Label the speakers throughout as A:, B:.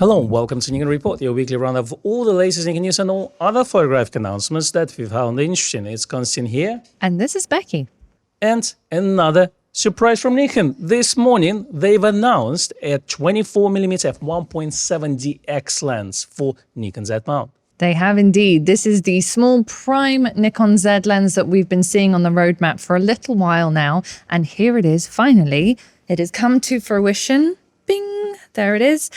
A: Hello and welcome to Nikon Report, your weekly roundup of all the latest Nikon news and all other photographic announcements that we found interesting. It's Konstantin here.
B: And this is Becky.
A: And another surprise from Nikon. This morning, they've announced a 24mm f1.7 DX lens for Nikon Z mount.
B: They have indeed. This is the small prime Nikon Z lens that we've been seeing on the roadmap for a little while now. And here it is, finally. It has come to fruition. Bing! There it is.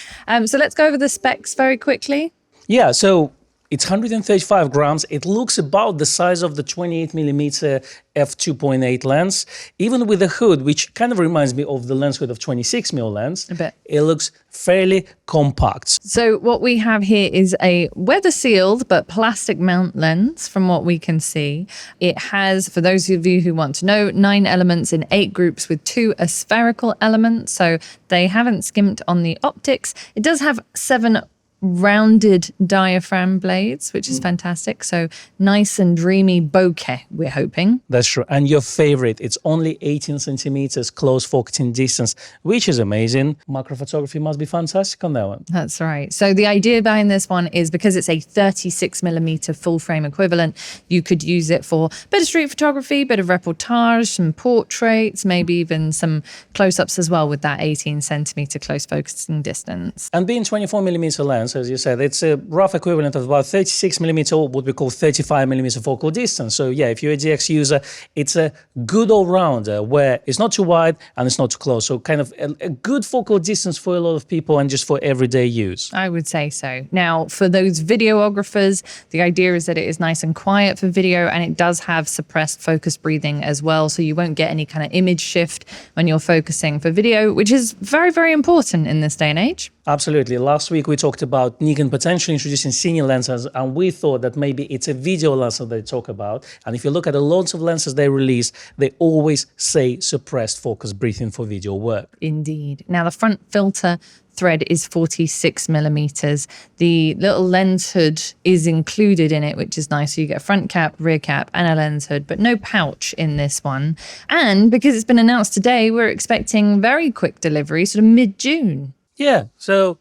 B: So let's go over the specs very quickly.
A: Yeah, so it's 135 grams. It looks about the size of the 28mm f2.8 lens, even with the hood, which kind of reminds me of the lens hood of 26mm lens.
B: A bit.
A: It looks fairly compact.
B: So what we have here is a weather-sealed but plastic mount lens from what we can see. It has, for those of you who want to know, 9 elements in 8 groups with 2 aspherical elements. So they haven't skimped on the optics. It does have 7 rounded diaphragm blades, which is fantastic. So nice and dreamy bokeh, we're hoping.
A: That's true. And your favorite, it's only 18 centimeters close focusing distance, which is amazing. Macro photography must be fantastic on that one.
B: That's right. So the idea behind this one is because it's a 36mm full frame equivalent, you could use it for a bit of street photography, bit of reportage, some portraits, maybe even some close-ups as well with that 18 centimeter close focusing distance.
A: And being 24mm lens, as you said, it's a rough equivalent of about 36mm or what we call 35mm focal distance. So yeah, if you're a DX user, it's a good all-rounder where it's not too wide and it's not too close. So kind of a good focal distance for a lot of people and just for everyday use.
B: I would say so. Now, for those videographers, the idea is that it is nice and quiet for video, and it does have suppressed focus breathing as well. So you won't get any kind of image shift when you're focusing for video, which is very, very important in this day and age.
A: Absolutely. Last week we talked about Nikon potentially introducing cine lenses, and we thought that maybe it's a video lens that they talk about. And if you look at the loads of lenses they release, they always say suppressed focus breathing for video work.
B: Indeed. Now the front filter thread is 46mm. The little lens hood is included in it, which is nice. So you get a front cap, rear cap, and a lens hood, but no pouch in this one. And because it's been announced today, we're expecting very quick delivery, sort of mid-June.
A: Yeah, so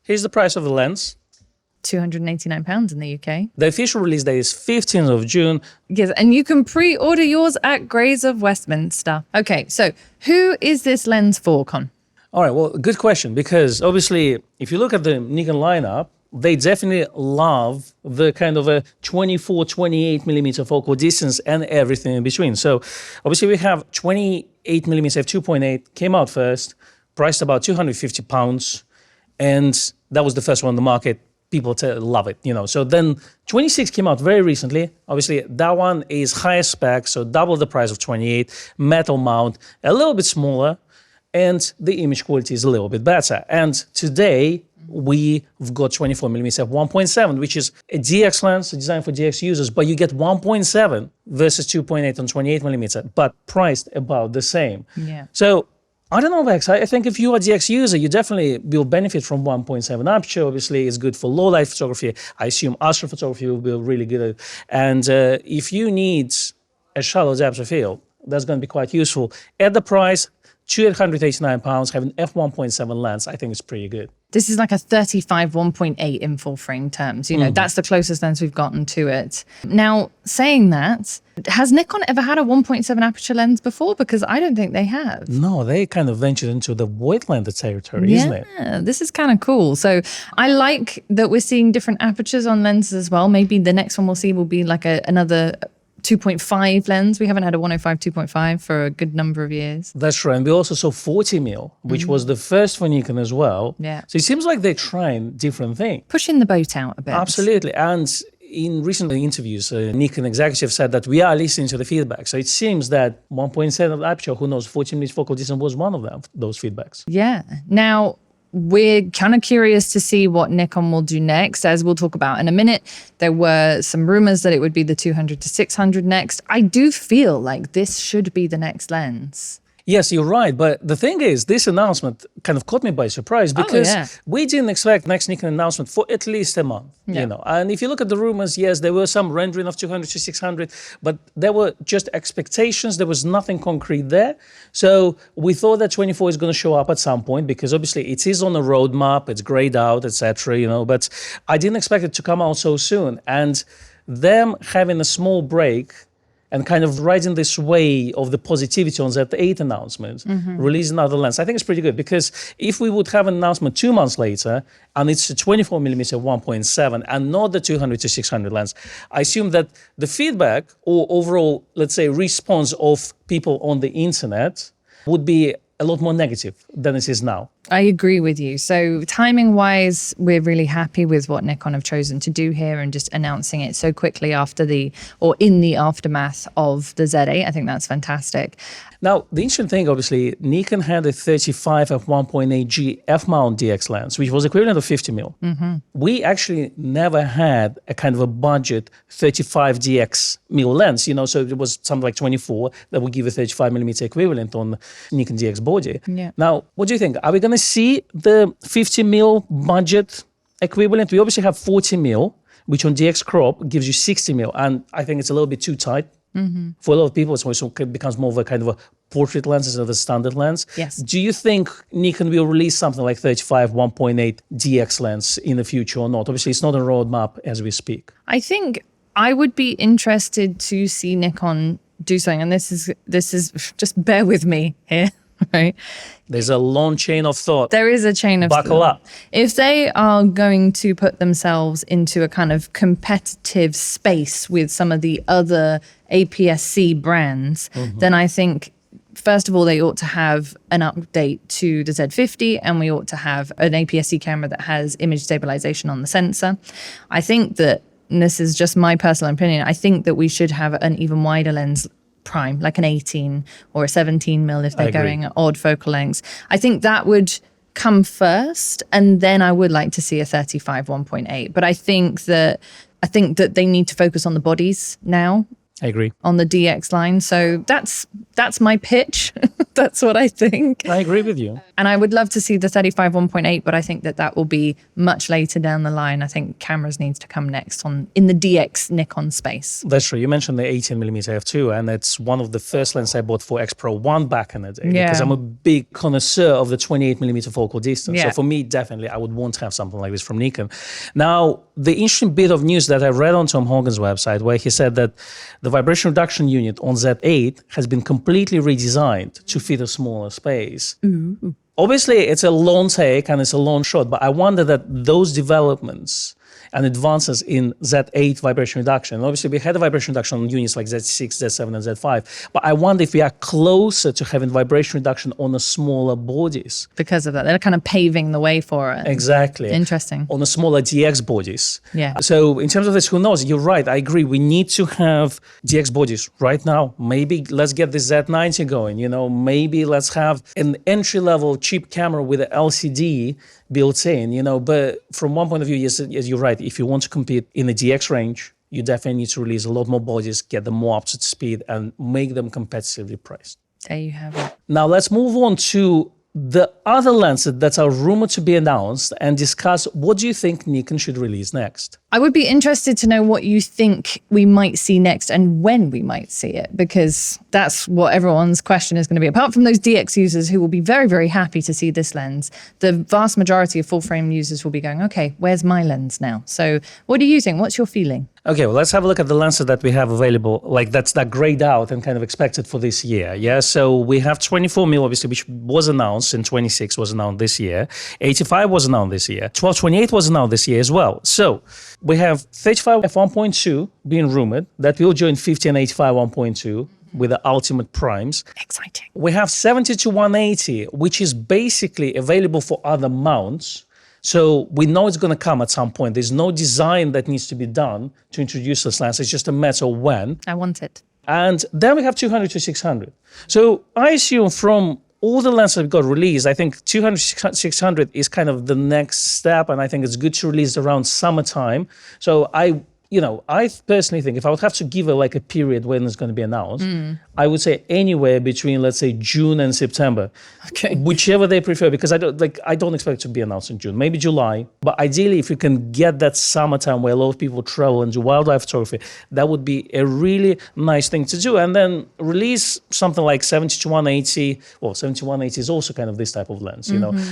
A: here's the price of the lens.
B: £289 in the UK.
A: The official release date is 15th of June.
B: Yes, and you can pre-order yours at Grays of Westminster. Okay, so who is this lens for, Con?
A: All right, well, good question, because obviously, if you look at the Nikon lineup, they definitely love the kind of a 24, 28mm focal distance and everything in between. So obviously we have 28mm f2.8 came out first, priced about £250, and that was the first one on the market. People love it, you know. So then 26 came out very recently. Obviously, that one is higher spec, so double the price of 28, metal mount, a little bit smaller, and the image quality is a little bit better. And today, we've got 24mm f1.7, which is a DX lens designed for DX users, but you get 1.7 versus 2.8 on 28mm, but priced about the same.
B: Yeah.
A: So I don't know, Vex. I think if you're a DX user, you definitely will benefit from 1.7 aperture. Obviously, it's good for low light photography. I assume astrophotography will be really good. And if you need a shallow depth of field, that's going to be quite useful. At the price, £289, having f1.7 lens, I think it's pretty good.
B: This is like a 35 1.8 in full frame terms. You know, that's the closest lens we've gotten to it. Now, saying that, has Nikon ever had a 1.7 aperture lens before? Because I don't think they have.
A: No, they kind of ventured into the Voigtlander territory, isn't it?
B: Yeah, this is kind of cool. So I like that we're seeing different apertures on lenses as well. Maybe the next one we'll see will be like another 2.5 lens. We haven't had a 105 2.5 for a good number of years.
A: That's right. And we also saw 40mm, which was the first for Nikon as well.
B: Yeah.
A: So it seems like they're trying different things.
B: Pushing the boat out a bit.
A: Absolutely. And in recent interviews, Nikon executive said that we are listening to the feedback. So it seems that 1.7 aperture, who knows, 40mm focal distance was one of them, those feedbacks.
B: Yeah. Now, we're kind of curious to see what Nikon will do next. As we'll talk about in a minute, there were some rumors that it would be the 200 to 600 next. I do feel like this should be the next lens.
A: Yes, you're right. But the thing is, this announcement kind of caught me by surprise because we didn't expect next Nikon announcement for at least a month. You know, and if you look at the rumors, yes, there were some rendering of 200 to 600, but there were just expectations. There was nothing concrete there. So we thought that 24 is going to show up at some point because obviously it is on a roadmap, it's grayed out, etc. You know, but I didn't expect it to come out so soon. And them having a small break and kind of riding this way of the positivity on Z8 announcement, release another lens, I think it's pretty good because if we would have an announcement 2 months later and it's a 24mm 1.7 and not the 200 to 600 lens, I assume that the feedback or overall, let's say, response of people on the internet would be a lot more negative than it is now.
B: I agree with you. So timing wise, we're really happy with what Nikon have chosen to do here and just announcing it so quickly after in the aftermath of the Z8. I think that's fantastic.
A: Now, the interesting thing, obviously, Nikon had a 35 f1.8G f-mount DX lens, which was equivalent of 50mm. We actually never had a kind of a budget 35 DX mil lens, you know, so it was something like 24 that would give a 35mm equivalent on Nikon DX body.
B: Yeah.
A: Now, what do you think? Are we going to see the 50mm budget equivalent? We obviously have 40mm, which on DX crop gives you 60mm, and I think it's a little bit too tight. For a lot of people, so it becomes more of a kind of a portrait lens instead of a standard lens.
B: Yes.
A: Do you think Nikon will release something like 35 1.8 DX lens in the future or not? Obviously, it's not a roadmap as we speak.
B: I think I would be interested to see Nikon do something, and this is just bear with me here. Right.
A: There's a long chain of thought.
B: There is a chain of
A: Buckle
B: thought.
A: up.
B: If they are going to put themselves into a kind of competitive space with some of the other APS-C brands, then I think, first of all, they ought to have an update to the Z50, and we ought to have an APS-C camera that has image stabilization on the sensor. I think that, and this is just my personal opinion, I think that we should have an even wider lens prime, like an 18 or a 17mm if they're going at odd focal lengths. I think that would come first, and then I would like to see a 35 1.8. But I think that they need to focus on the bodies now.
A: I agree.
B: On the DX line. So that's my pitch. That's what I think.
A: I agree with you.
B: And I would love to see the 35 1.8, but I think that will be much later down the line. I think cameras needs to come next in the DX Nikon space.
A: That's true. You mentioned the 18mm f2, and it's one of the first lenses I bought for X Pro 1 back in the day.
B: Yeah.
A: Because I'm a big connoisseur of the 28mm focal distance.
B: Yeah.
A: So for me, definitely, I would want to have something like this from Nikon. Now, the interesting bit of news that I read on Tom Hogan's website, where he said that the vibration reduction unit on Z8 has been completely redesigned to fit a smaller space. Obviously, it's a long take and it's a long shot, but I wonder that those developments and advances in Z8 vibration reduction, and obviously we had a vibration reduction on units like Z6, Z7, and Z5, but I wonder if we are closer to having vibration reduction on the smaller bodies.
B: Because of that, they're kind of paving the way for it.
A: Exactly.
B: Interesting.
A: On the smaller DX bodies.
B: Yeah.
A: So in terms of this, who knows? You're right. I agree. We need to have DX bodies right now. Maybe let's get the Z90 going. You know, maybe let's have an entry-level cheap camera with an LCD built in. You know, but from one point of view, yes, you're right. If you want to compete in the DX range, you definitely need to release a lot more bodies, get them more up to speed, and make them competitively priced.
B: There you have it.
A: Now let's move on to the other lenses that are rumored to be announced and discuss what do you think Nikon should release next.
B: I would be interested to know what you think we might see next and when we might see it, because that's what everyone's question is going to be. Apart from those DX users who will be very, very happy to see this lens, the vast majority of full frame users will be going, okay, where's my lens now? So what do you think? What's your feeling?
A: Okay, well, let's have a look at the lenses that we have available, like that grayed out and kind of expected for this year. Yeah, so we have 24mm, obviously, which was announced, and 26 was announced this year. 85 was announced this year. 12-28 was announced this year as well. So we have 35 f1.2 being rumored that will join 50 and 85 1.2 with the ultimate primes.
B: Exciting.
A: We have 70-180, which is basically available for other mounts. So we know it's going to come at some point. There's no design that needs to be done to introduce this lens. It's just a matter of when.
B: I want it.
A: And then we have 200-600. So I assume from all the lenses that got released, I think 200-600 is kind of the next step, and I think it's good to release around summertime. So I I personally think if I would have to give a period when it's going to be announced, I would say anywhere between, let's say, June and September, whichever they prefer, because I don't expect it to be announced in June, maybe July. But ideally, if you can get that summertime where a lot of people travel and do wildlife photography, that would be a really nice thing to do. And then release something like 70-180. Well, 70-180 is also kind of this type of lens,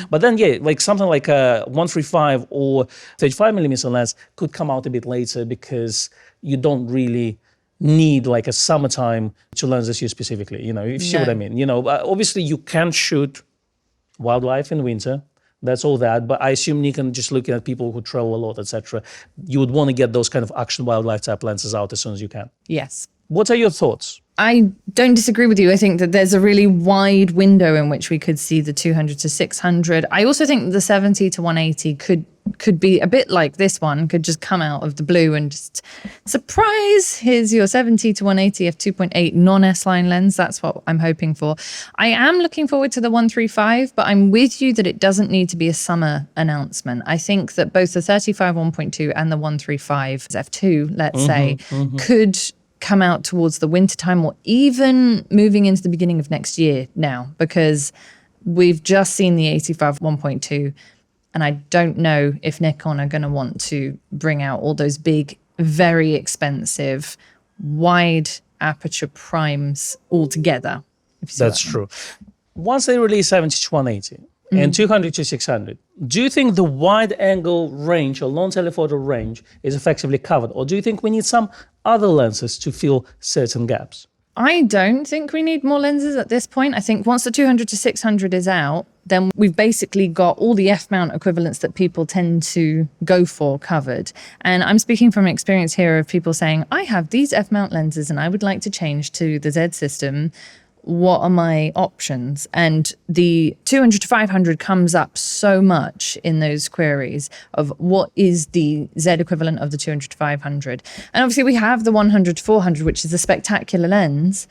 A: But then, something like a 135 or 35mm lens could come out a bit later because you don't really need a summertime to lens this year specifically, if you see what I mean. Obviously you can shoot wildlife in winter, that's all that, but I assume Nikon, just looking at people who travel a lot, etc., you would want to get those kind of action wildlife type lenses out as soon as you can.
B: Yes.
A: What are your thoughts?
B: I don't disagree with you. I think that there's a really wide window in which we could see the 200-600. I also think the 70-180 could be a bit like this one, could just come out of the blue and just surprise, here's your 70-180 f2.8 non-S-line lens. That's what I'm hoping for. I am looking forward to the 135, but I'm with you that it doesn't need to be a summer announcement. I think that both the 35 1.2 and the 135 f2, let's say, could come out towards the winter time or even moving into the beginning of next year now, because we've just seen the 85 1.2. And I don't know if Nikon are going to want to bring out all those big, very expensive, wide aperture primes all together.
A: That's true. Once they release 70-180 and 200-600, do you think the wide angle range or long telephoto range is effectively covered? Or do you think we need some other lenses to fill certain gaps?
B: I don't think we need more lenses at this point. I think once the 200-600 is out, then we've basically got all the F-mount equivalents that people tend to go for covered. And I'm speaking from experience here of people saying, I have these F-mount lenses and I would like to change to the Z system. What are my options? And the 200-500 comes up so much in those queries of what is the Z equivalent of the 200-500. And obviously we have the 100-400, which is a spectacular lens.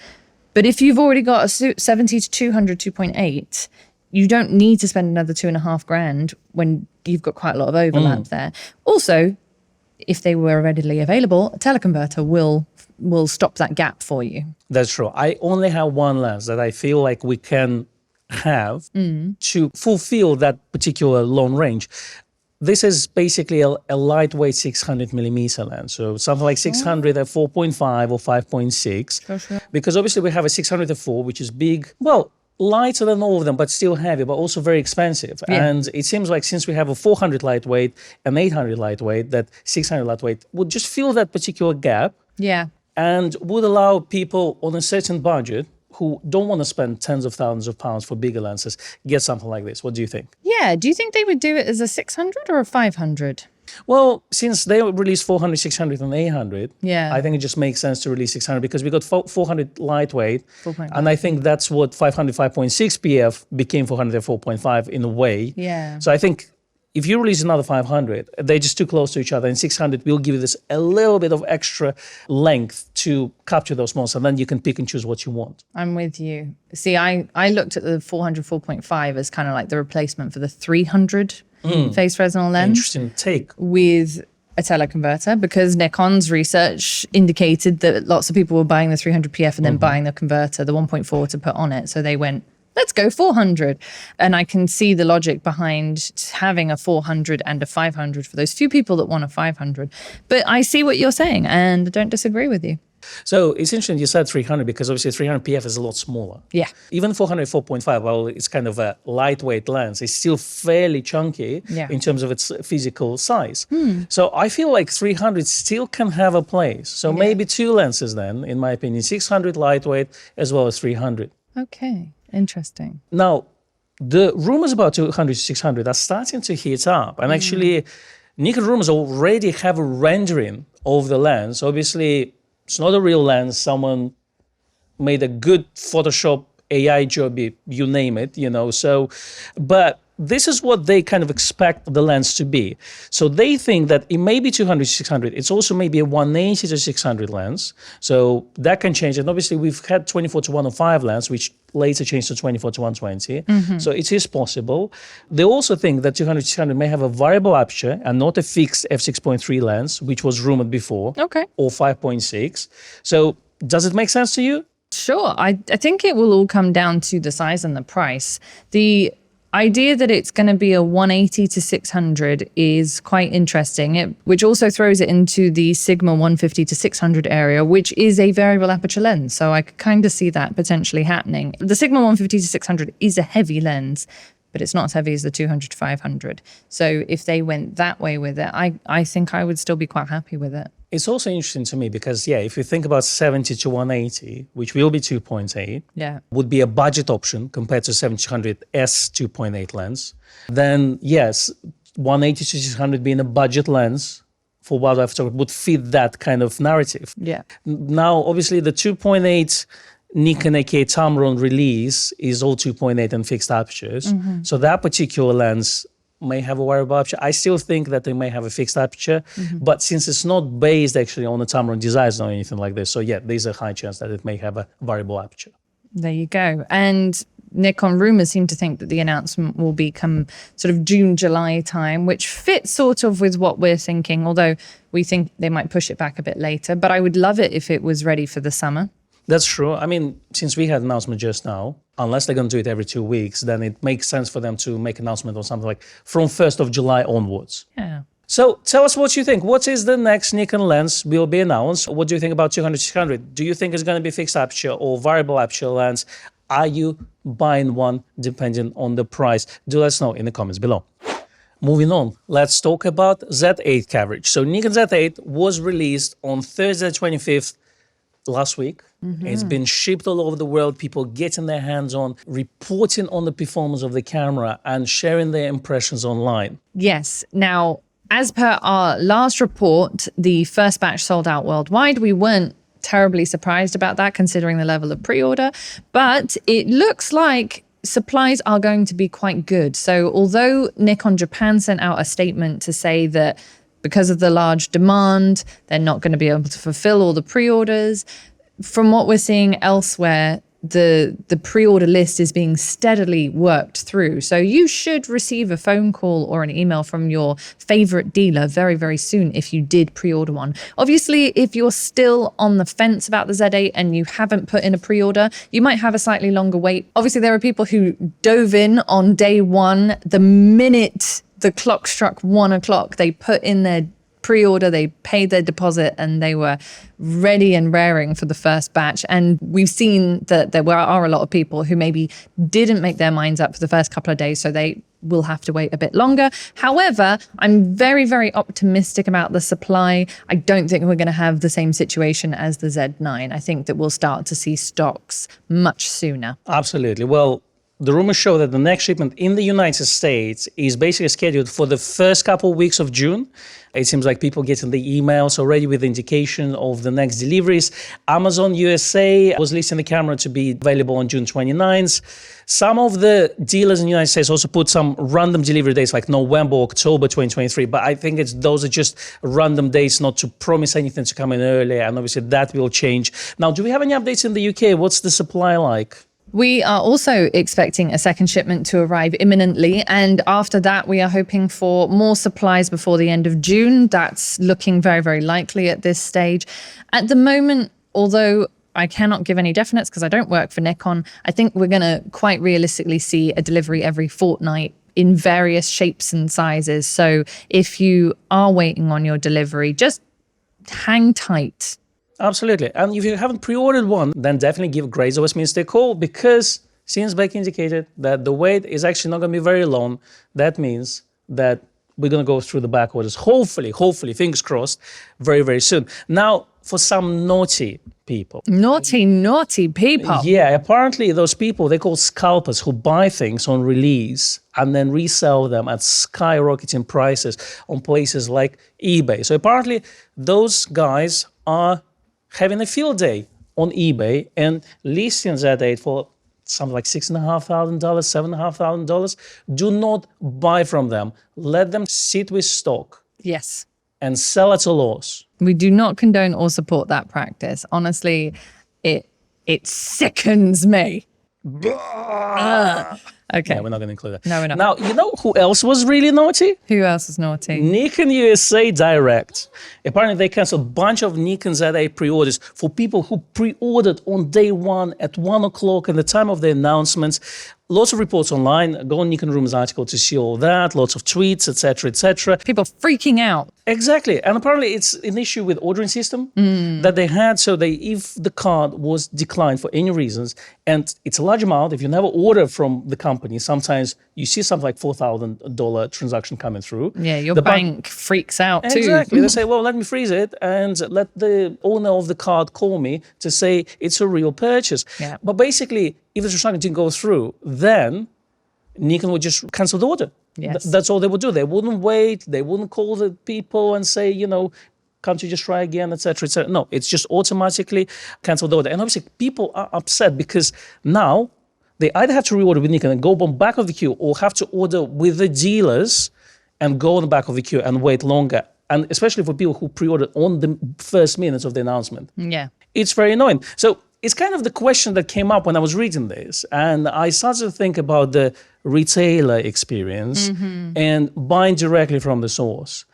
B: But if you've already got a 70-200 2.8, you don't need to spend another $2,500 when you've got quite a lot of overlap there. Also, if they were readily available, a teleconverter will stop that gap for you.
A: That's true. I only have one lens that I feel like we can have to fulfill that particular long range. This is basically a lightweight 600mm lens. So something like 600 at 4.5 or 5.6. Sure. Because obviously we have a 600 at 4, which is big. Well, lighter than all of them, but still heavy, but also very expensive. Yeah. And it seems like since we have a 400 lightweight and 800 lightweight, that 600 lightweight would just fill that particular gap.
B: Yeah.
A: And would allow people on a certain budget who don't want to spend tens of thousands of pounds for bigger lenses get something like this. What do you think?
B: Yeah. Do you think they would do it as a 600 or a 500?
A: Well, since they released 400, 600, and 800, I think it just makes sense to release 600 because we got 400 lightweight, and I think that's what 500 5.6 PF became 400 4.5 in a way.
B: Yeah.
A: So I think if you release another 500, they're just too close to each other, and 600 will give you this a little bit of extra length to capture those moments, and then you can pick and choose what you want.
B: I'm with you. See, I looked at the 400 4.5 as kind of like the replacement for the 300 phase Fresnel lens.
A: Interesting take.
B: With a teleconverter, because Nikon's research indicated that lots of people were buying the 300 PF and then buying the converter, the 1.4 to put on it. So they went, let's go 400. And I can see the logic behind having a 400 and a 500 for those few people that want a 500. But I see what you're saying and I don't disagree with you.
A: So it's interesting you said 300 because obviously 300 PF is a lot smaller.
B: Yeah.
A: Even 400 4.5, well, it's kind of a lightweight lens. It's still fairly chunky in terms of its physical size. So I feel like 300 still can have a place. So maybe two lenses then, in my opinion, 600 lightweight as well as 300.
B: Okay, interesting.
A: Now, the rumors about 200 to 600 are starting to heat up. And actually, Nikon rumors already have a rendering of the lens. Obviously, it's not a real lens. Someone made a good Photoshop AI job, you name it, So, but this is what they kind of expect the lens to be. So they think that it may be 200-600. It's also maybe a 180-600 lens. So that can change. And obviously we've had 24-105 lens, which later changed to 24-120. So it is possible. They also think that 200-600 may have a variable aperture and not a fixed f6.3 lens, which was rumored before.
B: Okay.
A: Or 5.6. So does it make sense to you?
B: Sure. I think it will all come down to the size and the price. The idea that it's going to be a 180-600 is quite interesting, which also throws it into the Sigma 150-600 area, which is a variable aperture lens. So I could kind of see that potentially happening. The Sigma 150-600 is a heavy lens, but it's not as heavy as the 200-500. So if they went that way with it, I think I would still be quite happy with it.
A: It's also interesting to me because, yeah, if you think about 70-180, which will be 2.8, would be a budget option compared to 70-100 S 2.8 lens, then yes, 180-600 being a budget lens for wildlife photography would fit that kind of narrative.
B: Yeah.
A: Now, obviously, the 2.8 Nikon AK Tamron release is all 2.8 and fixed apertures. So that particular lens may have a variable aperture. I still think that they may have a fixed aperture, but since it's not based actually on the Tamron designs or anything like this, so yeah, there's a high chance that it may have a variable aperture.
B: There you go. And Nikon rumors seem to think that the announcement will be come sort of June, July time, which fits sort of with what we're thinking, although we think they might push it back a bit later. But I would love it if it was ready for the summer.
A: That's true. I mean, since we had an announcement just now, unless they're going to do it every 2 weeks, then it makes sense for them to make an announcement on something like from 1st of July onwards.
B: Yeah.
A: So tell us what you think. What is the next Nikon lens will be announced? What do you think about 200-600? Do you think it's going to be fixed aperture or variable aperture lens? Are you buying one depending on the price? Do let us know in the comments below. Moving on, let's talk about Z8 coverage. So Nikon Z8 was released on Thursday 25th last week. It's been shipped all over the world, people getting their hands on, reporting on the performance of the camera and sharing their impressions online.
B: Yes. Now, as per our last report, the first batch sold out worldwide. We weren't terribly surprised about that considering the level of pre-order, but it looks like supplies are going to be quite good. So although Nikon Japan sent out a statement to say that because of the large demand, they're not going to be able to fulfill all the pre-orders. From what we're seeing elsewhere, the pre-order list is being steadily worked through. So you should receive a phone call or an email from your favorite dealer very, very soon if you did pre-order one. Obviously, if you're still on the fence about the Z8 and you haven't put in a pre-order, you might have a slightly longer wait. Obviously, there are people who dove in on day one. The minute the clock struck 1 o'clock, they put in their pre-order, they paid their deposit, and they were ready and raring for the first batch. And we've seen that there are a lot of people who maybe didn't make their minds up for the first couple of days, so they will have to wait a bit longer. However, I'm very, very optimistic about the supply. I don't think we're going to have the same situation as the Z9. I think that we'll start to see stocks much sooner.
A: Absolutely. Well, the rumors show that the next shipment in the United States is basically scheduled for the first couple of weeks of June. It seems like people getting the emails already with indication of the next deliveries. Amazon USA was listing the camera to be available on June 29th. Some of the dealers in the United States also put some random delivery dates like November, October 2023. But I think those are just random dates, not to promise anything to come in earlier. And obviously that will change. Now, do we have any updates in the UK? What's the supply like?
B: We are also expecting a second shipment to arrive imminently. And after that, we are hoping for more supplies before the end of June. That's looking very, very likely at this stage. At the moment, although I cannot give any definites because I don't work for Nikon, I think we're going to quite realistically see a delivery every fortnight in various shapes and sizes. So if you are waiting on your delivery, just hang tight.
A: Absolutely. And if you haven't pre-ordered one, then definitely give Grace of Westminster a call, because since Becky indicated that the wait is actually not going to be very long, that means that we're going to go through the back orders, hopefully, fingers crossed, very, very soon. Now, for some naughty people.
B: Naughty people.
A: Yeah, apparently those people, they call scalpers, who buy things on release and then resell them at skyrocketing prices on places like eBay. So apparently those guys are having a field day on eBay and listing Z8 for something like $6,500, $7,500. Do not buy from them. Let them sit with stock
B: Yes.
A: and sell at a loss.
B: We do not condone or support that practice. Honestly, it sickens me. Okay.
A: Yeah, we're not going to include that.
B: No, we're not.
A: Now, you know who else was really naughty?
B: Who else is naughty?
A: Nikon USA Direct. Apparently, they canceled a bunch of Nikon Z8 pre-orders for people who pre-ordered on day one at 1 o'clock at the time of the announcements. Lots of reports online. Go on Nikon Room's article to see all that. Lots of tweets, etc., etc.
B: People freaking out.
A: Exactly. And apparently it's an issue with ordering system that they had. So if the card was declined for any reasons, and it's a large amount, if you never order from the company, sometimes you see something like $4,000 transaction coming through.
B: Yeah, your bank freaks out too.
A: Exactly. They say, well, let me freeze it and let the owner of the card call me to say it's a real purchase.
B: Yeah.
A: But basically, if the transaction didn't go through, then Nikon would just cancel the order.
B: Yes.
A: That's all they would do. They wouldn't wait. They wouldn't call the people and say, can't you just try again, etc., etc. No, it's just automatically cancel the order. And obviously, people are upset because now they either have to reorder with Nikon and go on back of the queue, or have to order with the dealers and go on the back of the queue and wait longer. And especially for people who pre-ordered on the first minutes of the announcement.
B: Yeah.
A: It's very annoying. So it's kind of the question that came up when I was reading this. And I started to think about the retailer experience and buying directly from the source.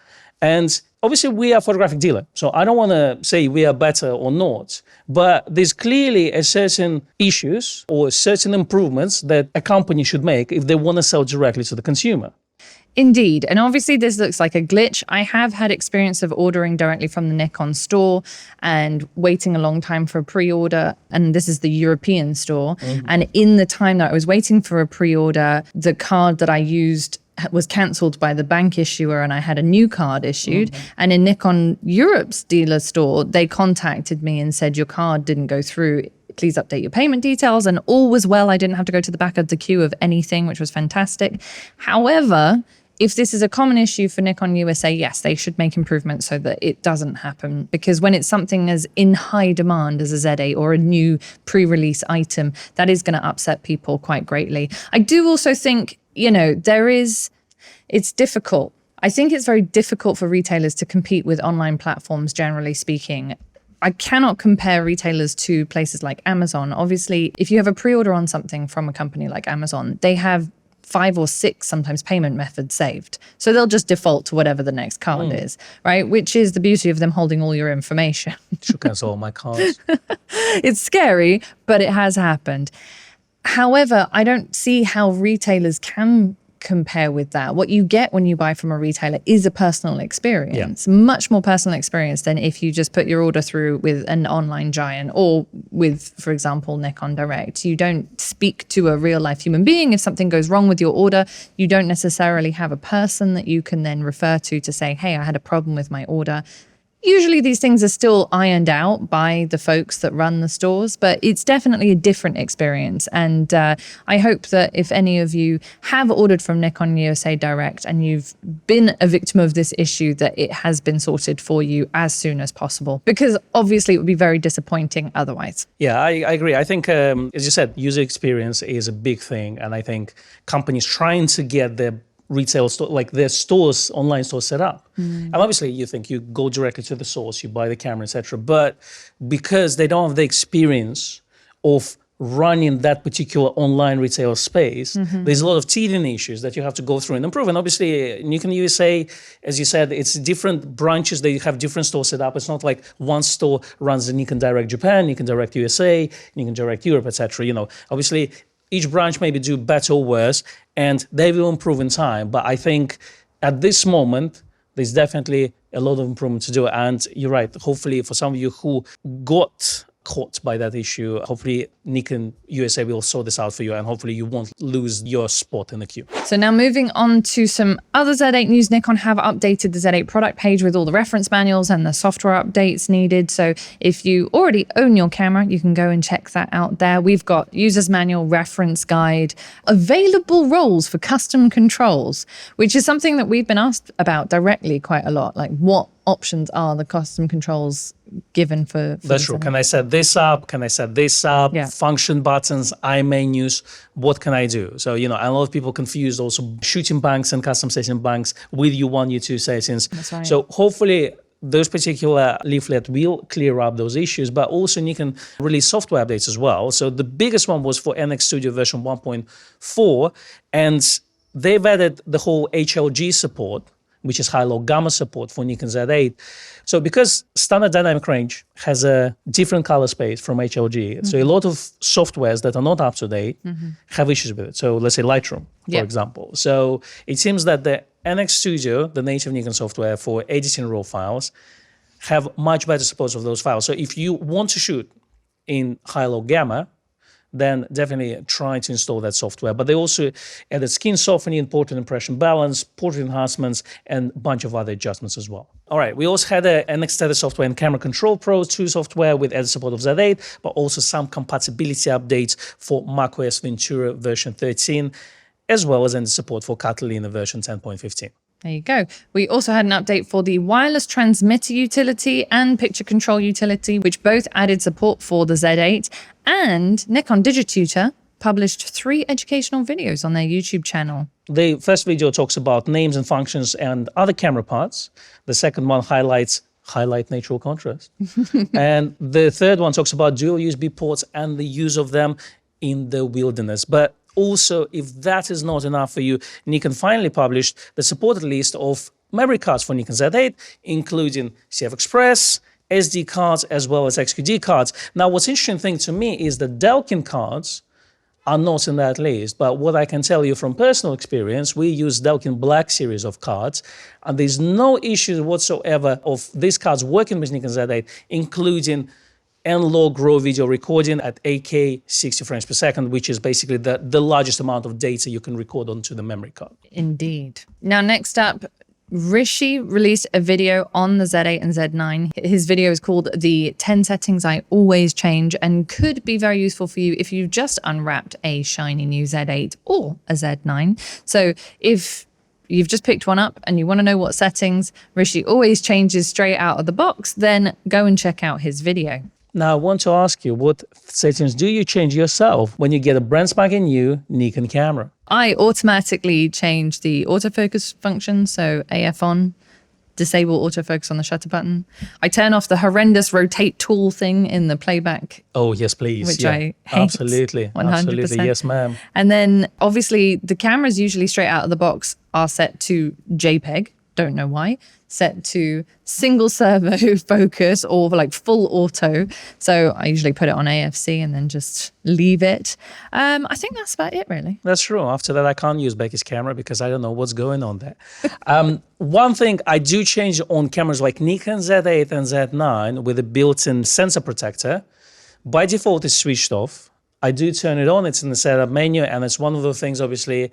A: And obviously, we are a photographic dealer. So I don't want to say we are better or not. But there's clearly a certain issues or certain improvements that a company should make if they want to sell directly to the consumer.
B: Indeed. And obviously this looks like a glitch. I have had experience of ordering directly from the Nikon store and waiting a long time for a pre-order. And this is the European store. And in the time that I was waiting for a pre-order, the card that I used was cancelled by the bank issuer and I had a new card issued. And in Nikon Europe's dealer store, they contacted me and said, your card didn't go through. Please update your payment details. And all was well. I didn't have to go to the back of the queue of anything, which was fantastic. However, if this is a common issue for Nikon USA, yes, they should make improvements so that it doesn't happen. Because when it's something as in high demand as a Z8 or a new pre-release item, that is going to upset people quite greatly. I do also think, it's difficult. I think it's very difficult for retailers to compete with online platforms, generally speaking. I cannot compare retailers to places like Amazon. Obviously, if you have a pre-order on something from a company like Amazon, they have 5 or 6 sometimes payment methods saved. So they'll just default to whatever the next card is, right? Which is the beauty of them holding all your information.
A: Should cancel all my cards.
B: It's scary, but it has happened. However, I don't see how retailers can compare with that. What you get when you buy from a retailer is a personal experience, much more personal experience than if you just put your order through with an online giant or with, for example, Nikon Direct. You don't speak to a real life human being. If something goes wrong with your order, you don't necessarily have a person that you can then refer to say, hey, I had a problem with my order. Usually these things are still ironed out by the folks that run the stores, but it's definitely a different experience. And I hope that if any of you have ordered from Nikon USA Direct and you've been a victim of this issue, that it has been sorted for you as soon as possible, because obviously it would be very disappointing otherwise.
A: Yeah, I agree. I think, as you said, user experience is a big thing. And I think companies trying to get their retail store, like their stores, online stores set up. And obviously you think you go directly to the source, you buy the camera, etc. But because they don't have the experience of running that particular online retail space, there's a lot of teething issues that you have to go through and improve. And obviously Nikon USA, as you said, it's different branches. They have different stores set up. It's not like one store runs the Nikon Direct Japan, Nikon Direct USA, Nikon Direct Europe, etc. Obviously each branch maybe do better or worse, and they will improve in time. But I think at this moment, there's definitely a lot of improvement to do. And you're right, hopefully for some of you who got caught by that issue, hopefully Nikon USA will sort this out for you, and hopefully you won't lose your spot in the queue.
B: So now moving on to some other Z8 news. Nikon have updated the Z8 product page with all the reference manuals and the software updates needed. So if you already own your camera, you can go and check that out there. We've got user's manual, reference guide, available roles for custom controls, which is something that we've been asked about directly quite a lot. Like, what options are, the custom controls given for
A: That's true. Can I set this up? Can I set this up?
B: Yeah.
A: Function buttons, iMenus. What can I do? So, a lot of people confuse also shooting banks and custom setting banks with U1, U2 settings.
B: That's right.
A: So hopefully those particular leaflet will clear up those issues, but also Nikon released software updates as well. So the biggest one was for NX Studio version 1.4, and they've added the whole HLG support, which is high-low gamma support for Nikon Z8. So because standard dynamic range has a different color space from HLG, so a lot of softwares that are not up to date have issues with it. So let's say Lightroom, for example. So it seems that the NX Studio, the native Nikon software for editing raw files, have much better support of those files. So if you want to shoot in high-low gamma, then definitely try to install that software. But they also added skin softening, portrait impression balance, portrait enhancements, and a bunch of other adjustments as well. All right, we also had an extended software in Camera Control Pro 2 software with added support of Z8, but also some compatibility updates for macOS Ventura version 13, as well as any support for Catalina version 10.15.
B: There you go. We also had an update for the wireless transmitter utility and picture control utility, which both added support for the Z8. And Nikon DigiTutor published 3 educational videos on their YouTube channel.
A: The first video talks about names and functions and other camera parts. The second one highlight natural contrast. And the third one talks about dual USB ports and the use of them in the wilderness. But also, if that is not enough for you, Nikon finally published the supported list of memory cards for Nikon Z8, including CF Express, SD cards, as well as XQD cards. Now, what's interesting thing to me is that Delkin cards are not in that list, but what I can tell you from personal experience, we use Delkin Black series of cards, and there's no issues whatsoever of these cards working with Nikon Z8, including N-Log RAW video recording at 8K 60 frames per second, which is basically the largest amount of data you can record onto the memory card.
B: Indeed. Now, next up, Rishi released a video on the Z8 and Z9. His video is called The 10 Settings I Always Change and could be very useful for you if you've just unwrapped a shiny new Z8 or a Z9. So if you've just picked one up and you want to know what settings Rishi always changes straight out of the box, then go and check out his video.
A: Now, I want to ask you, what settings do you change yourself when you get a brand spanking new Nikon camera?
B: I automatically change the autofocus function, so AF on, disable autofocus on the shutter button. I turn off the horrendous rotate tool thing in the playback.
A: Oh, yes, please.
B: Which I hate.
A: Absolutely.
B: 100%.
A: Absolutely. Yes, ma'am.
B: And then obviously the cameras usually straight out of the box are set to JPEG. Don't know why. Set to single servo focus or like full auto. So I usually put it on AFC and then just leave it. I think that's about it, really.
A: That's true. After that, I can't use Becky's camera because I don't know what's going on there. One thing I do change on cameras like Nikon Z8 and Z9 with a built-in sensor protector. By default, it's switched off. I do turn it on. It's in the setup menu, and it's one of the things, obviously,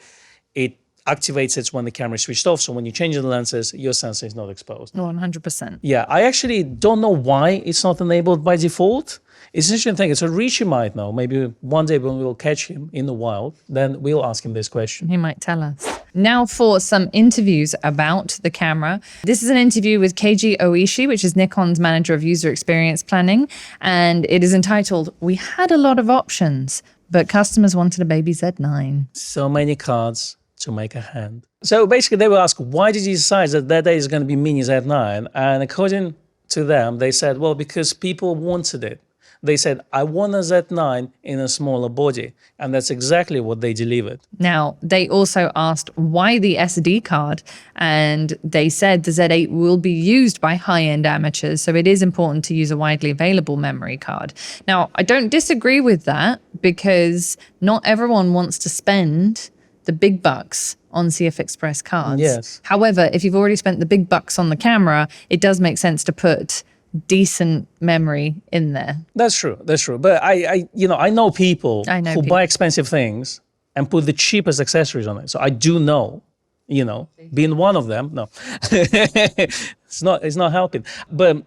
A: it activates it when the camera is switched off. So when you change the lenses, your sensor is not exposed.
B: 100%.
A: Yeah, I actually don't know why it's not enabled by default. It's an interesting thing. It's a Richie might know. Maybe one day when we'll catch him in the wild, then we'll ask him this question.
B: He might tell us. Now for some interviews about the camera. This is an interview with Keiji Oishi, which is Nikon's manager of user experience planning. And it is entitled, "We had a lot of options, but customers wanted a baby Z9.
A: So many cards to make a hand." So basically they were asked, why did you decide that day is going to be Mini Z9? And according to them, they said, well, because people wanted it. They said, I want a Z9 in a smaller body. And that's exactly what they delivered.
B: Now, they also asked why the SD card, and they said the Z8 will be used by high-end amateurs, so it is important to use a widely available memory card. Now, I don't disagree with that because not everyone wants to spend the big bucks on CF Express cards.
A: Yes.
B: However, if you've already spent the big bucks on the camera, it does make sense to put decent memory in there.
A: That's true. That's true. But I know people who buy expensive things and put the cheapest accessories on it. So I do know, being one of them, no, it's not helping. But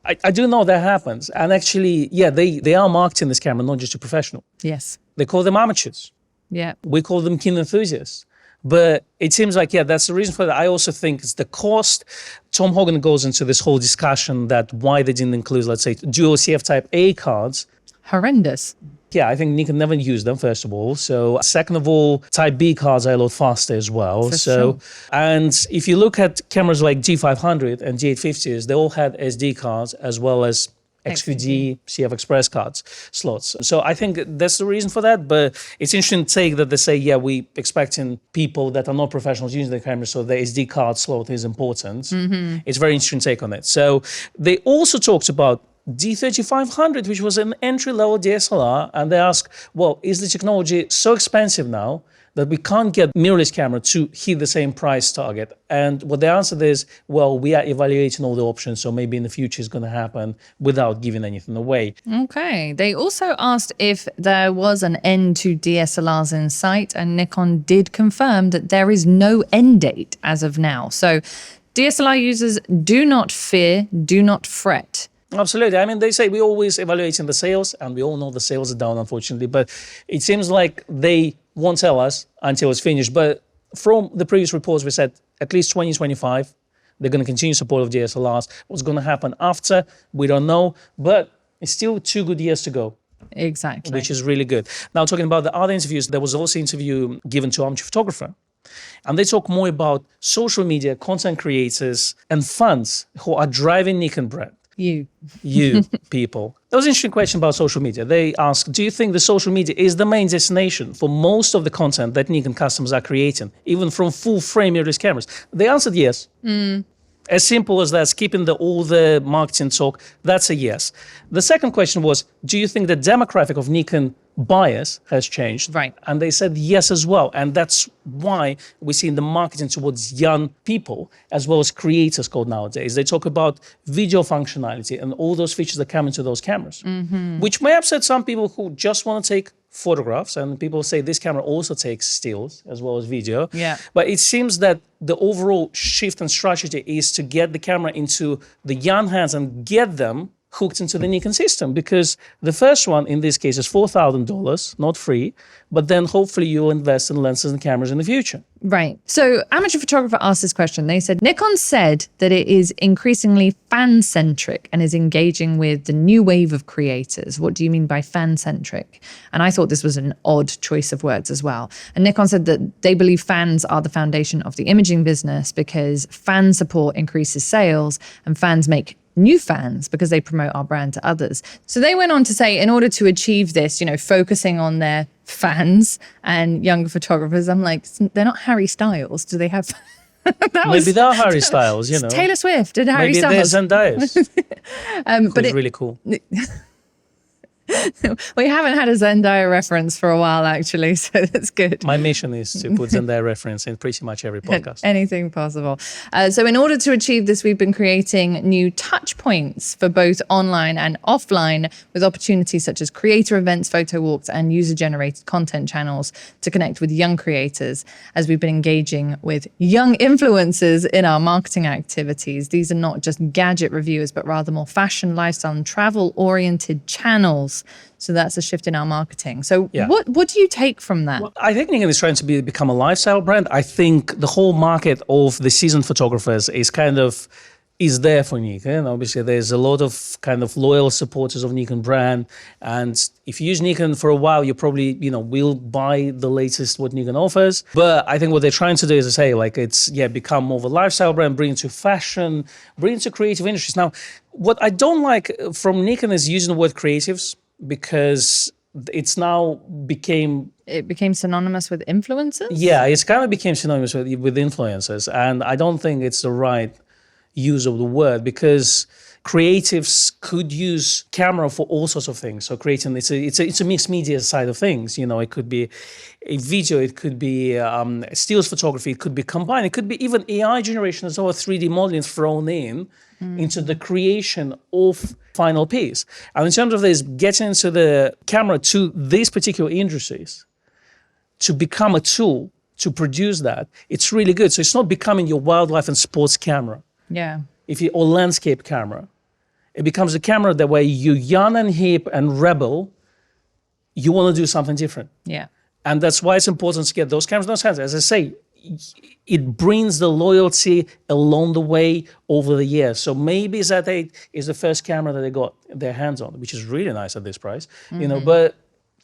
A: I do know that happens. And actually, yeah, they are marketing this camera not just to professional.
B: Yes.
A: They call them amateurs.
B: Yeah.
A: We call them keen enthusiasts. But it seems like, yeah, that's the reason for that. I also think it's the cost. Tom Hogan goes into this whole discussion that why they didn't include, let's say, dual CF Type A cards.
B: Horrendous.
A: Yeah, I think Nikon never used them, first of all. So second of all, Type B cards are a lot faster as well.
B: Sure.
A: And if you look at cameras like G500 and G850s, they all had SD cards as well as XQD, CF Express cards, slots. So I think that's the reason for that. But it's interesting to take that they say, yeah, we expecting people that are not professionals using the camera, so the SD card slot is important. Mm-hmm. It's a very interesting take on it. So they also talked about D3500, which was an entry-level DSLR, and they ask, well, is the technology so expensive now that we can't get mirrorless camera to hit the same price target? And what the answer is, well, we are evaluating all the options, so maybe in the future it's going to happen without giving anything away.
B: Okay. They also asked if there was an end to DSLRs in sight, and Nikon did confirm that there is no end date as of now. So DSLR users, do not fear, do not fret.
A: Absolutely. I mean, they say we're always evaluating the sales, and we all know the sales are down, unfortunately. But it seems like they won't tell us until it's finished. But from the previous reports, we said at least 2025, they're going to continue support of DSLRs. What's going to happen after, we don't know. But it's still 2 good years to go.
B: Exactly.
A: Which is really good. Now, talking about the other interviews, there was also an interview given to amateur photographer. And they talk more about social media, content creators, and fans who are driving Nikon brand. You people. That was an interesting question about social media. They asked, do you think the social media is the main destination for most of the content that Nikon customers are creating, even from full-frame mirrorless cameras? They answered yes. As simple as that, skipping all the marketing talk, that's a yes. The second question was, do you think the demographic of Nikon buyers has changed?
B: Right.
A: And they said yes as well. And that's why we see in the marketing towards young people, as well as creators called nowadays. They talk about video functionality and all those features that come into those cameras, which may upset some people who just want to take photographs. And people say this camera also takes stills as well as video.
B: Yeah.
A: But it seems that the overall shift and strategy is to get the camera into the young hands and get them hooked into the Nikon system, because the first one in this case is $4,000, not free, but then hopefully you'll invest in lenses and cameras in the future.
B: Right. So amateur photographer asked this question. They said, Nikon said that it is increasingly fan-centric and is engaging with the new wave of creators. What do you mean by fan-centric? And I thought this was an odd choice of words as well. And Nikon said that they believe fans are the foundation of the imaging business because fan support increases sales and fans make new fans because they promote our brand to others. So they went on to say, in order to achieve this, focusing on their fans and younger photographers, I'm like, they're not Harry Styles. Do they have...
A: Maybe they're Harry Styles,
B: Taylor Swift and Harry Styles.
A: Maybe they're Zendaya.
B: But
A: it's really cool.
B: We haven't had a Zendaya reference for a while, actually, so that's good.
A: My mission is to put Zendaya reference in pretty much every podcast.
B: Anything possible. So in order to achieve this, we've been creating new touch points for both online and offline, with opportunities such as creator events, photo walks, and user-generated content channels to connect with young creators, as we've been engaging with young influencers in our marketing activities. These are not just gadget reviewers, but rather more fashion, lifestyle, and travel-oriented channels. So that's a shift in our marketing. So what do you take from that?
A: Well, I think Nikon is trying to become a lifestyle brand. I think the whole market of the seasoned photographers is there for Nikon. Obviously, there's a lot of kind of loyal supporters of Nikon brand. And if you use Nikon for a while, you probably, will buy the latest what Nikon offers. But I think what they're trying to do is to say, become more of a lifestyle brand, bring it to fashion, bring it to creative industries. Now, what I don't like from Nikon is using the word creatives, because it's now became
B: synonymous with influencers?
A: Yeah, it's kind of became synonymous with influencers. And I don't think it's the right use of the word, because creatives could use camera for all sorts of things. So creating, it's a mixed media side of things. It could be a video, it could be stills photography, it could be combined, it could be even AI generation as well, 3D modeling thrown in into the creation of final piece. And in terms of this, getting into the camera to these particular industries, to become a tool to produce that, it's really good. So it's not becoming your wildlife and sports camera.
B: Yeah.
A: Or landscape camera. It becomes a camera that way you're young and hip and rebel, you want to do something different.
B: Yeah.
A: And that's why it's important to get those cameras in those hands. As I say, it brings the loyalty along the way over the years. So maybe Z8 is the first camera that they got their hands on, which is really nice at this price, you know, but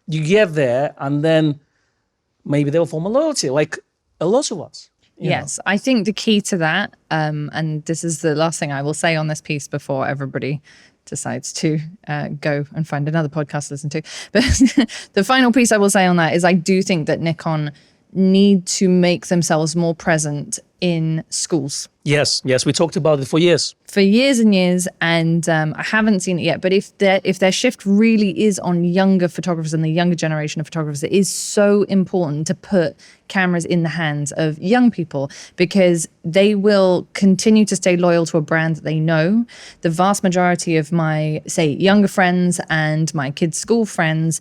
A: you get there and then maybe they'll form a loyalty like a lot of us.
B: Yes, I think the key to that, and this is the last thing I will say on this piece before everybody decides to go and find another podcast to listen to. But the final piece I will say on that is I do think that Nikon need to make themselves more present in schools.
A: Yes, we talked about it for years.
B: For years and years, and I haven't seen it yet. But if their shift really is on younger photographers and the younger generation of photographers, it is so important to put cameras in the hands of young people because they will continue to stay loyal to a brand that they know. The vast majority of my, say, younger friends and my kids' school friends,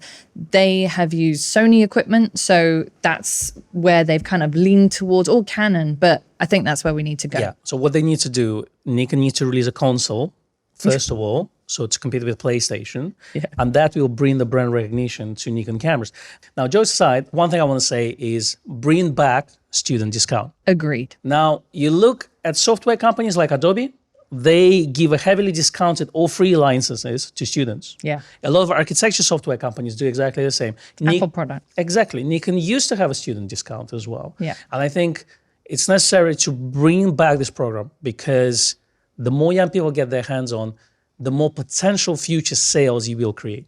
B: they have used Sony equipment. So that's where they've kind of leaned towards, or Canon, but I think that's where we need to go.
A: Yeah, so what they need to do, Nikon needs to release a console, first of all, so to compete with PlayStation, and that will bring the brand recognition to Nikon cameras. Now, jokes aside, one thing I want to say is bring back student discount.
B: Agreed.
A: Now, you look at software companies like Adobe, they give a heavily discounted or free licenses to students.
B: Yeah.
A: A lot of architecture software companies do exactly the same.
B: Apple product.
A: Exactly. Nikon used to have a student discount as well.
B: Yeah.
A: And I think it's necessary to bring back this program because the more young people get their hands on, the more potential future sales you will create.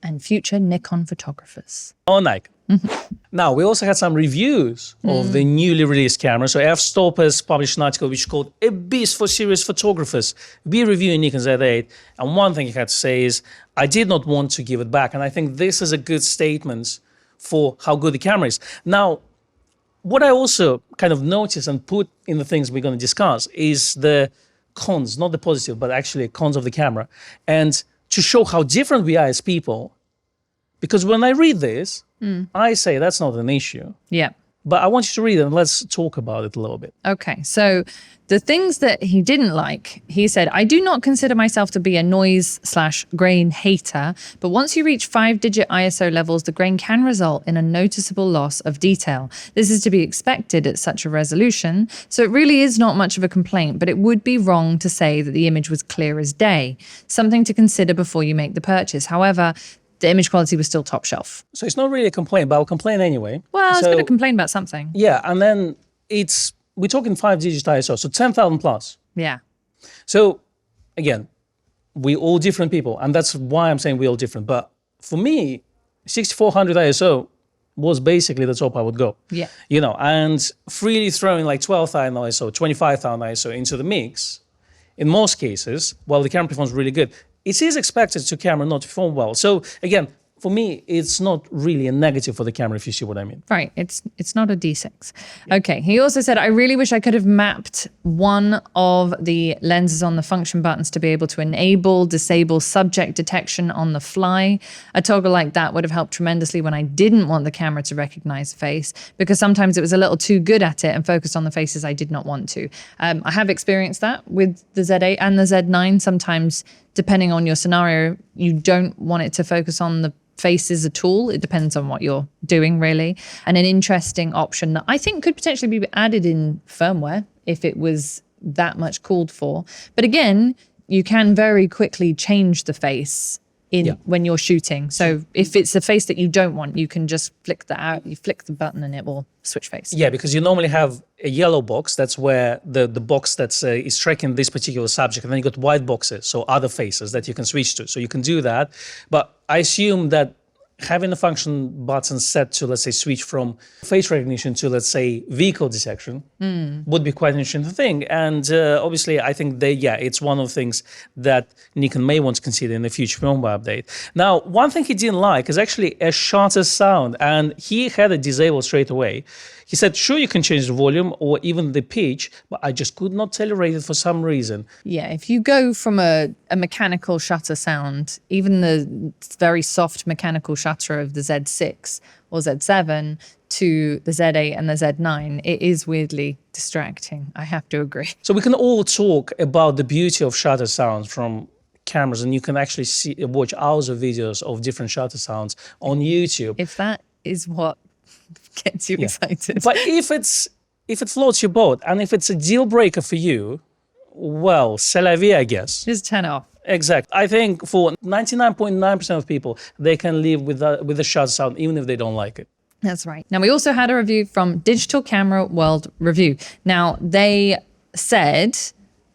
B: And future Nikon photographers.
A: On Nikon. Now, we also had some reviews of the newly released camera. So F-Stoppers published an article which is called A Beast for Serious Photographers. Be reviewing Nikon Z8. And one thing he had to say is, I did not want to give it back. And I think this is a good statement for how good the camera is. Now, what I also kind of noticed and put in the things we're going to discuss is the cons, not the positive, but actually cons of the camera. And to show how different we are as people, because when I read this, I say that's not an issue.
B: Yeah.
A: But I want you to read it and let's talk about it a little bit.
B: Okay, so the things that he didn't like, he said, I do not consider myself to be a noise/grain hater, but once you reach 5-digit ISO levels, the grain can result in a noticeable loss of detail. This is to be expected at such a resolution, so it really is not much of a complaint, but it would be wrong to say that the image was clear as day. Something to consider before you make the purchase. However, the image quality was still top shelf.
A: So it's not really a complaint, but I'll complain anyway.
B: Well, I was going to complain about something.
A: Yeah, and then we're talking 5-digit ISO, so 10,000 plus.
B: Yeah.
A: So again, we all different people, and that's why I'm saying we're all different. But for me, 6400 ISO was basically the top I would go.
B: Yeah.
A: You know, and freely throwing like 12,000 ISO, 25,000 ISO into the mix, in most cases, while the camera performs really good, it is expected to camera not to perform well. So again, for me, it's not really a negative for the camera, if you see what I mean.
B: Right. It's not a D6. Yeah. Okay. He also said, I really wish I could have mapped one of the lenses on the function buttons to be able to enable, disable subject detection on the fly. A toggle like that would have helped tremendously when I didn't want the camera to recognize the face, because sometimes it was a little too good at it and focused on the faces I did not want to. I have experienced that with the Z8 and the Z9. Sometimes, depending on your scenario, you don't want it to focus on the faces at all. It depends on what you're doing, really. And an interesting option that I think could potentially be added in firmware if it was that much called for. But again, you can very quickly change the face when you're shooting. So if it's a face that you don't want, you can just flick that out. You flick the button and it will switch face.
A: Yeah, because you normally have a yellow box. That's where the box that's is tracking this particular subject. And then you got white boxes, so other faces that you can switch to. So you can do that. But I assume that having the function button set to, let's say, switch from face recognition to, let's say, vehicle detection would be quite an interesting thing. And obviously, I think it's one of the things that Nikon may want to consider in the future firmware update. Now, one thing he didn't like is actually a shutter sound, and he had it disabled straight away. He said, sure, you can change the volume or even the pitch, but I just could not tolerate it for some reason.
B: Yeah, if you go from a mechanical shutter sound, even the very soft mechanical shutter of the Z6 or Z7 to the Z8 and the Z9, it is weirdly distracting. I have to agree.
A: So we can all talk about the beauty of shutter sounds from cameras, and you can actually watch hours of videos of different shutter sounds on YouTube.
B: If that is what gets you excited.
A: But if it's if it floats your boat and if it's a deal breaker for you, well, c'est la vie, I guess.
B: Just turn it off.
A: Exactly. I think for 99.9% of people, they can live with the shutter sound even if they don't like it.
B: That's right. Now, we also had a review from Digital Camera World Review. Now, they said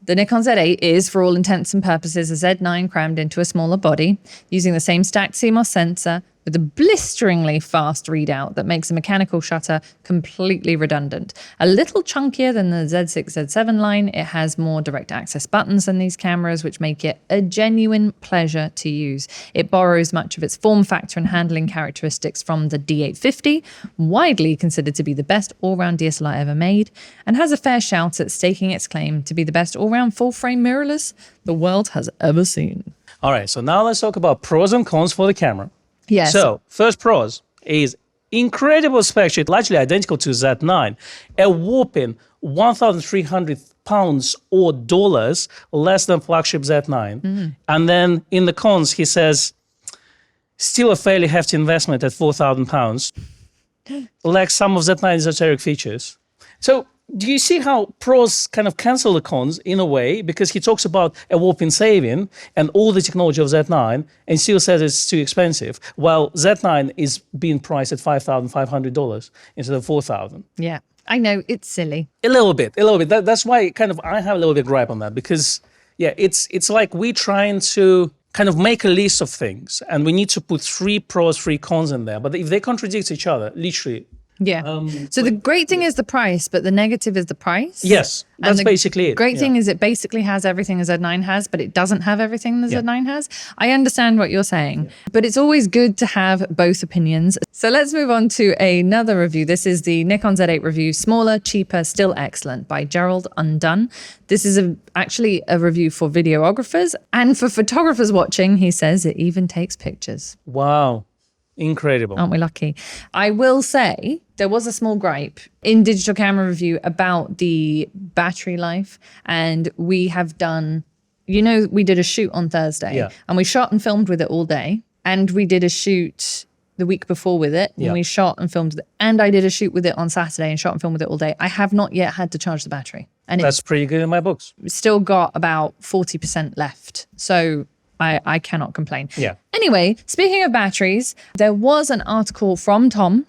B: the Nikon Z8 is, for all intents and purposes, a Z9 crammed into a smaller body using the same stacked CMOS sensor with a blisteringly fast readout that makes a mechanical shutter completely redundant. A little chunkier than the Z6, Z7 line, it has more direct access buttons than these cameras, which make it a genuine pleasure to use. It borrows much of its form factor and handling characteristics from the D850, widely considered to be the best all-round DSLR ever made, and has a fair shout at staking its claim to be the best all-round full-frame mirrorless the world has ever seen.
A: All right, so now let's talk about pros and cons for the camera.
B: Yes.
A: So, first pros is incredible spec sheet, largely identical to Z9, a whopping 1,300 pounds or dollars less than flagship Z9. And then in the cons, he says, still a fairly hefty investment at 4,000 pounds, lacks some of Z9's esoteric features. So, do you see how pros kind of cancel the cons in a way? Because he talks about a whopping saving and all the technology of Z9 and still says it's too expensive. While Z9 is being priced at $5,500 instead of $4,000.
B: Yeah, I know, it's silly.
A: A little bit. That's why kind of I have a little bit gripe on that because, yeah, it's like we're trying to kind of make a list of things and we need to put 3 pros, 3 cons in there. But if they contradict each other, literally.
B: Yeah. So the great thing is the price, but the negative is the price.
A: Yes, that's basically it.
B: Great thing is it basically has everything a Z9 has, but it doesn't have everything the Z9 has. I understand what you're saying, but it's always good to have both opinions. So let's move on to another review. This is the Nikon Z8 review, Smaller, Cheaper, Still Excellent by Gerald Undone. This is actually a review for videographers and for photographers watching. He says it even takes pictures.
A: Wow. Incredible.
B: Aren't we lucky? I will say there was a small gripe in Digital Camera Review about the battery life. And we have done, we did a shoot on Thursday and we shot and filmed with it all day. And we did a shoot the week before with it and we shot and filmed it. And I did a shoot with it on Saturday and shot and filmed with it all day. I have not yet had to charge the battery. And
A: that's pretty good in my books.
B: Still got about 40% left. So I cannot complain.
A: Yeah.
B: Anyway, speaking of batteries, there was an article from Tom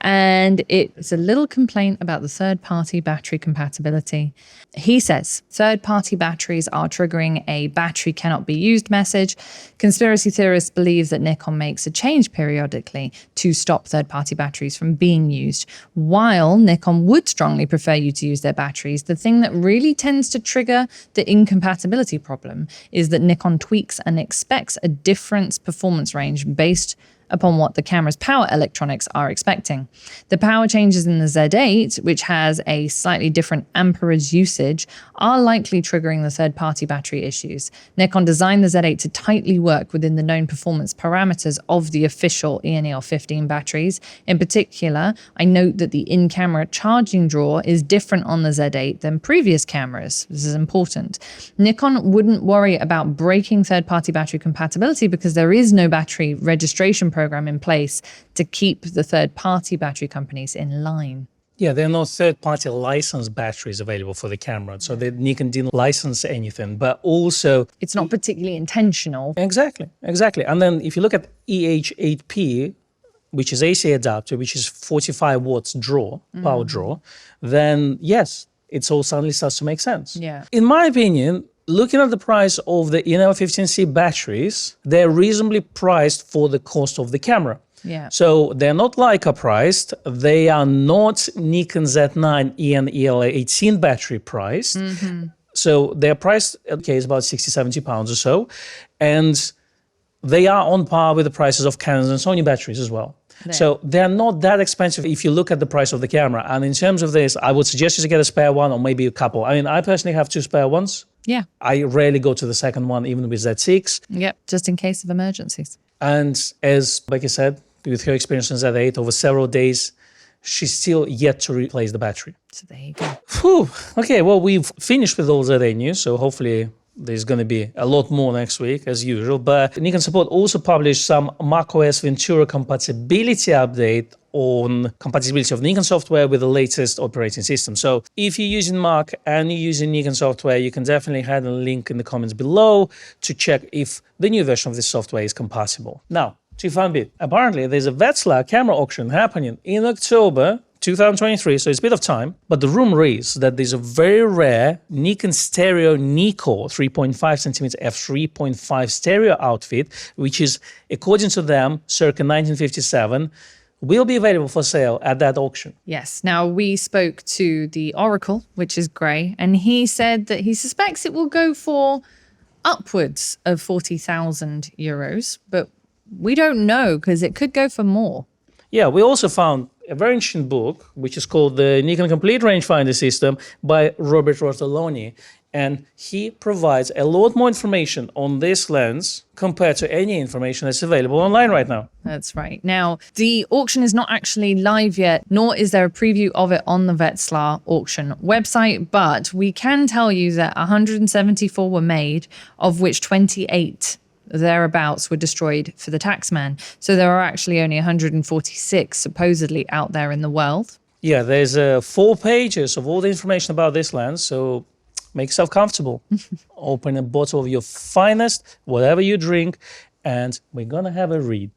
B: and it's a little complaint about the third-party battery compatibility. He says, third-party batteries are triggering a battery cannot be used message. Conspiracy theorists believe that Nikon makes a change periodically to stop third-party batteries from being used. While Nikon would strongly prefer you to use their batteries, the thing that really tends to trigger the incompatibility problem is that Nikon tweaks and expects a different performance range based upon what the camera's power electronics are expecting. The power changes in the Z8, which has a slightly different amperage usage, are likely triggering the third-party battery issues. Nikon designed the Z8 to tightly work within the known performance parameters of the official ENEL15 batteries. In particular, I note that the in-camera charging draw is different on the Z8 than previous cameras. This is important. Nikon wouldn't worry about breaking third-party battery compatibility because there is no battery registration program in place to keep the third-party battery companies in line.
A: Yeah, there are no third-party licensed batteries available for the camera, so the Nikon didn't license anything, but also...
B: It's not particularly intentional.
A: Exactly. And then if you look at EH8P, which is AC adapter, which is 45 watts draw, power draw, then yes, it all suddenly starts to make sense.
B: Yeah.
A: In my opinion, looking at the price of the ENEL15C batteries, they're reasonably priced for the cost of the camera.
B: Yeah.
A: So they're not Leica priced. They are not Nikon Z9 ENEL18 battery priced. So they're priced, okay, it's about 60, 70 pounds or so. And they are on par with the prices of Canons and Sony batteries as well. There. So they're not that expensive if you look at the price of the camera. And in terms of this, I would suggest you to get a spare one or maybe a couple. I mean, I personally have 2 spare ones.
B: Yeah.
A: I rarely go to the second one, even with Z6.
B: Yep, just in case of emergencies.
A: And as Becky said, with her experience in Z8 over several days, she's still yet to replace the battery.
B: So there you go.
A: Whew. Okay, well, we've finished with all Z8 news, so hopefully there's going to be a lot more next week, as usual. But Nikon Support also published some macOS Ventura compatibility update on compatibility of Nikon software with the latest operating system. So if you're using Mac and you're using Nikon software, you can definitely add a link in the comments below to check if the new version of this software is compatible. Now, to fun bit. Apparently, there's a Wetzlar camera auction happening in October 2023, so it's a bit of time. But the rumor is that there's a very rare Nikon stereo NIKKOR 3.5cm f3.5 stereo outfit, which is, according to them, circa 1957, will be available for sale at that auction.
B: Yes. Now, we spoke to the Oracle, which is Gray, and he said that he suspects it will go for upwards of 40,000 euros, but we don't know because it could go for more.
A: Yeah, we also found a very interesting book, which is called the Nikon Complete Rangefinder System by Robert Rotoloni. And he provides a lot more information on this lens compared to any information that's available online right now.
B: That's right. Now, the auction is not actually live yet, nor is there a preview of it on the Wetzlar auction website, but we can tell you that 174 were made, of which 28 thereabouts were destroyed for the taxman. So there are actually only 146 supposedly out there in the world.
A: Yeah, there's 4 pages of all the information about this lens, so make yourself comfortable. Open a bottle of your finest, whatever you drink, and we're gonna have a read.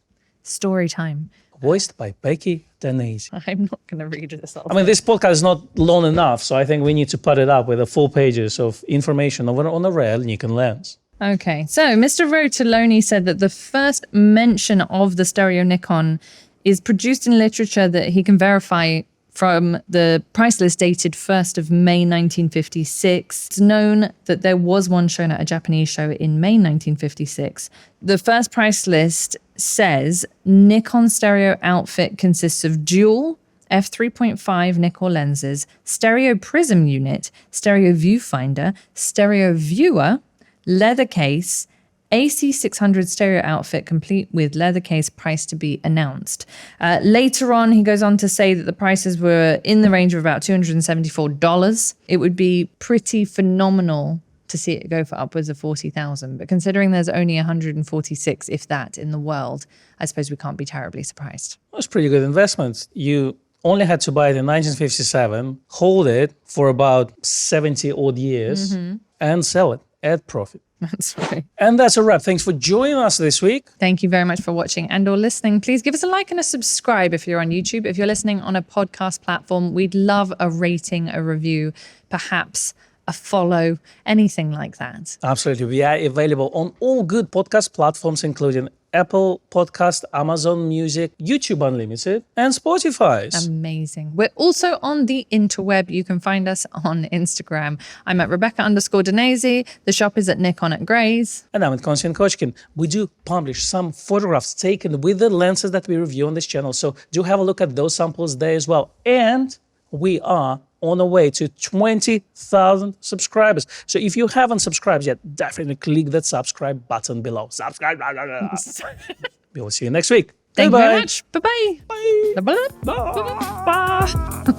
B: Story time.
A: Voiced by Becky Danese.
B: I'm not going to read this all.
A: I mean, this podcast is not long enough, so I think we need to put it up with the 4 pages of information on a rare Nikon lens.
B: Okay, so Mr. Rotoloni said that the first mention of the stereo Nikon is produced in literature that he can verify from the price list dated 1st of May 1956. It's known that there was one shown at a Japanese show in May 1956. The first price list says Nikon stereo outfit consists of dual f3.5 NIKKOR lenses, stereo prism unit, stereo viewfinder, stereo viewer, leather case, AC600 stereo outfit complete with leather case, price to be announced. Later on, he goes on to say that the prices were in the range of about $274. It would be pretty phenomenal to see it go for upwards of 40,000. But considering there's only 146, if that, in the world, I suppose we can't be terribly surprised.
A: That's pretty good investment. You only had to buy it in 1957, hold it for about 70 odd years, and sell it at profit.
B: That's right.
A: And that's a wrap. Thanks for joining us this week.
B: Thank you very much for watching and or listening. Please give us a like and a subscribe if you're on YouTube. If you're listening on a podcast platform, we'd love a rating, a review, perhaps a follow, anything like that.
A: Absolutely. We are available on all good podcast platforms, including Apple Podcast, Amazon Music, YouTube Unlimited, and Spotify.
B: Amazing. We're also on the interweb. You can find us on Instagram. I'm at Rebecca_Danese. The shop is at Nikon at Gray's.
A: And I'm at Konstantin Kochkin. We do publish some photographs taken with the lenses that we review on this channel. So do have a look at those samples there as well. And we are on our way to 20,000 subscribers. So if you haven't subscribed yet, definitely click that subscribe button below. Subscribe. We will see you next week.
B: Thank you very much. Bye-bye.
A: Bye.
B: Bye. Bye.